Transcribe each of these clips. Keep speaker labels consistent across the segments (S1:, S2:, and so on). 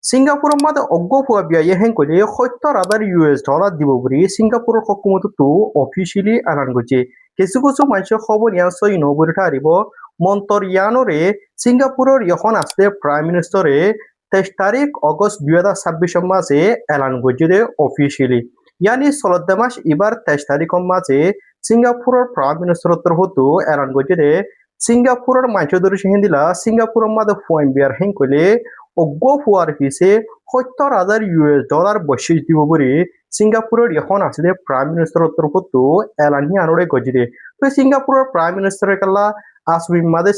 S1: সিঙ্গাপুৰৰ মাদে অজ্ঞ হোৱা বিয়ায়ে হেংকলে $70,000 দিব বুলি সিঙ্গাপুৰৰ হকুমততো অফিচিয়েলি এলান কৰিছে। কিছু কিছু মানুহে খবৰ নিয়াচই নবৰি থাকিব মন্তৰিয়ানৰে সিঙ্গাপুৰৰ এখন আছে প্ৰাইম মিনিষ্টাৰে 23 তাৰিখ আগষ্ট 2026 মাঝে এলান কৰিছে অফিচিয়েলি। ইয়ানি চলতে মাস এবার 23 তারিখের মাঝে সিঙ্গাপুরের প্রাইম মিনিস্টার হতো এলান কৰিছে সিঙ্গাপুরের মানুষ ধরে হিন্দিলা সিঙ্গাপুরের মাঝে পয়েন্ট বিয়ার হেংকলে অজ্ঞ হওয়ার পিছে $70,000 বৈশিষ দিব বলে সিঙ্গাপুরের এখন আছে প্রাইম মিনিস্টার হতো এলানি আনরে গজিরে। তো সিঙ্গাপুরের প্রাইম মিনিস্টার কাল্লা আসবি মাঝে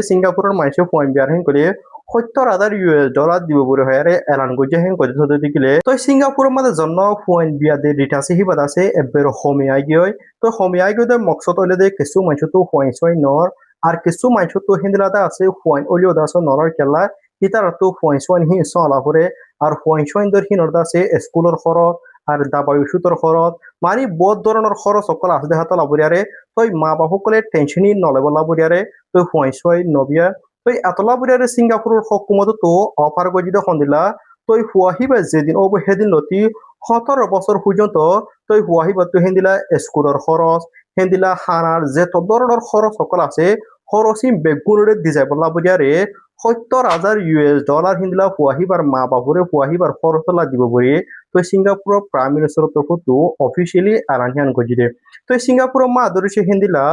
S1: সিঙ্গাপুরের মানুষ পয়েন্ট বিয়ার হেংকলে $70,000 দিব বলে হয় এলান করছে হেন গজি দেখিলে তো সিঙ্গাপুরের মাঝে জন্য পয়েন্ট বিয়া দে রিটা আছে হিবাদ আছে এবার হমিয়াই গিয়ে তো হমিয়াই গিয়ে মকসদ হইলে দে কিছু মানুষ তো পয়েন্ট ছয় নর আর কিছু মানুষ তো হিন্দিলাদা আছে পয়েন্ট ওলিও দাস নরর কেলা ইতারা তো পয়েন্ট ছয় হি সলা করে আর পয়েন্ট ছয় দর হিনর আছে স্কুলের খরচ আর দাবাই ওষুধের খরচ মানে বহুত ধরনের খরচ সকল আছে দেখা লাবরিয়ারে তো মা বাপকলে টেনশনই নলেব লাবরিয়ারে তো পয়েন্ট ছয় নবিয়া তো এতলা বুড়িয়ারে সিঙ্গাপুরের হকুমত তো অফার গজিতে সন্দিলা তই হুয়াহিবা যেদিন ও সেদিন লতি 17 বছর পর্যন্ত তই হুয়াহিবা তো হেন্দিলা স্কুলের খরচ হেন্দিলা হানার যে ধরনের খরচ সকল আছে খরচি বেগুনরে দি যাই বলা বুড়িয়ারে $70,000 হিন্দিলা হুয়াহিবার মা বাবুরে হুয়াহিবার খরচলা দিব বলে তো সিঙ্গাপুরের প্রাইম মিনিস্টার তরফ তো অফিসিয়ালি আরানিয়ান গজিরে। তো সিঙ্গাপুরের মা ধরেছে হিন্দিলা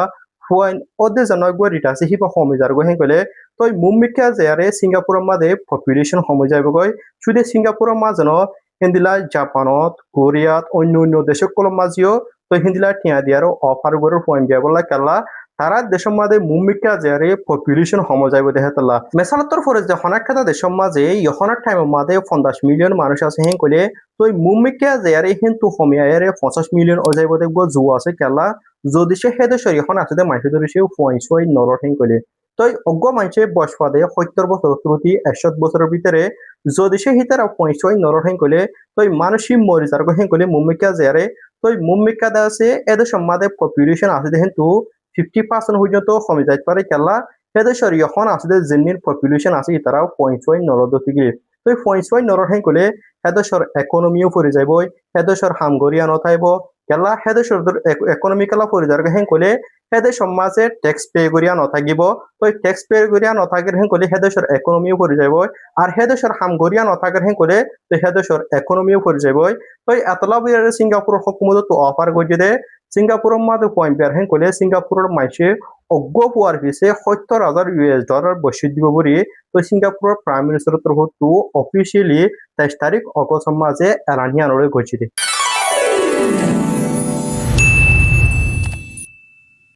S1: হুয়াইন ওদের জানাই গো রিটা আছে হিবা কমে যার গো হেন কলে তো মুম্মিকা যে সিঙ্গাপুরের মাঝে পপুলেশন কমে যাবে গই শুধু সিঙ্গাপুরের মাঝে হিন্দিলা জাপানত কোরিয়াত অন্য অন্য দেশের কলম মাঝেও তো হিন্দিলা টিয়া দিয়ার অফার গড়ের পয়েন্ট দিয়া বলা কেলা তারা দেশের মাঝে মুম্মিকা যে পপুলেশন কমে যাবে দেখে তালা মেসালতর ফরে যে অনেক দেশের মাঝে ইহনের টাইমের মাঝে 50 মিলিয়ন মানুষ আছে হেন কলে তো মুম্মিকা যে কিন্তু কমিয়ারে 50 মিলিয়ন অজাইব দেখব জু আছে কেলা যদি সে হেদেশর এখন আছে মানুষ ধরে সে পয়েন্ট ছয় নরর হেন কলে তই অজ্ঞ মানুষে বয়স পাদে 70 বছর প্রতি 61 বছরের ভিতরে যদি সে হিতারা পয়েন্ট ছয় নরর হেন কলে তই মানুষই মরি যার হেন কলে মুম্মিকা যে তই মুম্মিকা দা আছে এদের সম্মাদে পপুলেশন আছে কিন্তু 50% পর্যন্ত কমে যাইতে পারে কেলা হেদেশর এখন আছে যেমনির পপুলেশন আছে তারা পয়েন্ট ছয় নরর দিকে তই পয়েন্ট ছয় নরর হেন কলে হেদেশর ইকোনমিও পড়ে যাইব হেদেশর হামগরিয়া নথাইব কেলা হেদেশর ইকোনমিক্যালা পড়ে যার হেন কলে হেদের সমাজে ট্যাক্স পে করিয়া নথাকিব তো ট্যাক্স পে করিয়া নথাকির হেন কলে হেদেশর ইকোনমিও পড়ে যাইব আর হেদেশর হামগরিয়া নথাকির হেন কলে তো হেদেশর ইকোনমিও পড়ে যাইব তো এতলা বিয়ারে সিঙ্গাপুরের হকুমত তো অফার গজি দে সিঙ্গাপুরের মাঝে পয়েন্ট বিয়ার হেন কলে সিঙ্গাপুরের মাইসে অজ্ঞ হওয়ার পিছে $70,000 বসিয়ে দিব বলে তো সিঙ্গাপুরের প্রাইম মিনিস্টার তরফ তো অফিসিয়ালি 23 তারিখ অগস্ট মাঝে এলানিয়ানরে গজি দে।